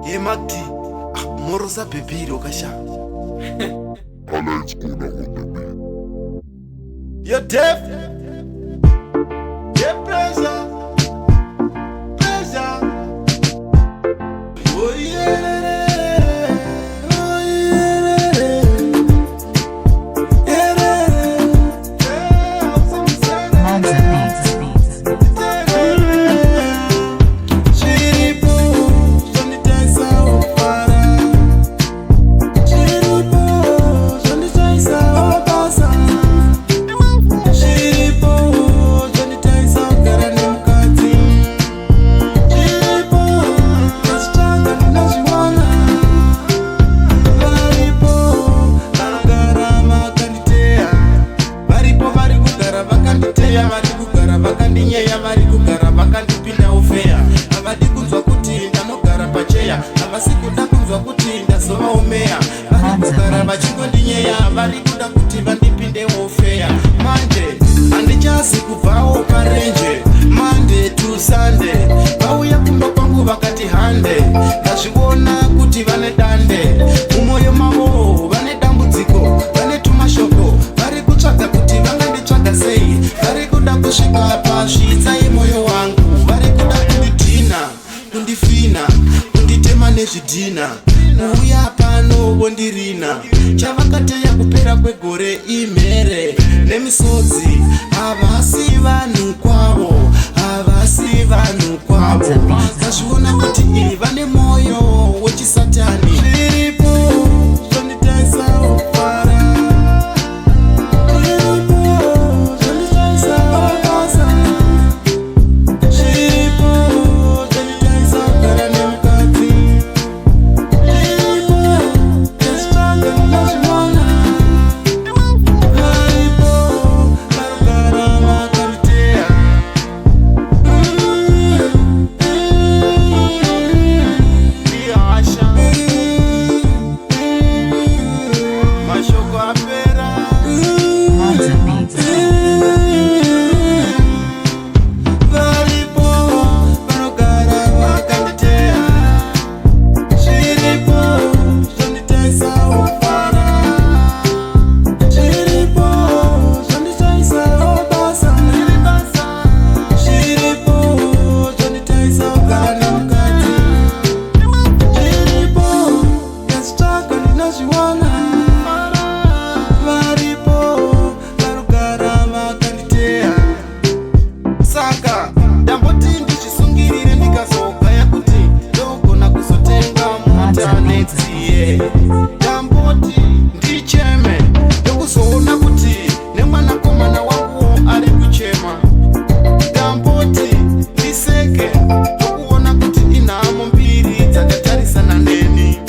Ye Magdi, morosa baby okasha. Highlights gonna on the beat. You're deaf. Yeah, pressure. Pressure. Oh yeah. Vakandinyeya vari kugara vakandipinda ufeya havadi kunzwa kuti ndanogara pacheya havasi kuda kunzwa kuti ndazova umeya vari kugara vachingondinyeya vari kuda kuti vandipinde ufeya manje handichazi kubvawo parenje Monday to Sunday vauya kumba kwangu vakati hande ndazviona kuti vane dande mumwoyo mavo vane dambudziko vane tumashoko vari kutsvaga kuti vanganditsvaga sei vari kuda kusvika pasvitsai mwoyo wangu vari kuda kundidhina kundifina kunditema nezvidhina kuuya pano vondirina chavakateya kupera kwegore imhere nemisodzi havasi vanhu kwavo havasi vanhu kwavo vazviona kuti iri vane mwoyo wechisatani zviripo zvanditaisa ufara saka ndamboti ndichisungirire ndikazogaya kuti ndogona kuzotenga mutanetsiye ndamboti ndicheme ndokuzoona kuti nemwanakomana wangu ari kuchema ndamboti ndiseke ndokuona kuti inhamo mbiri dzakatarisana neni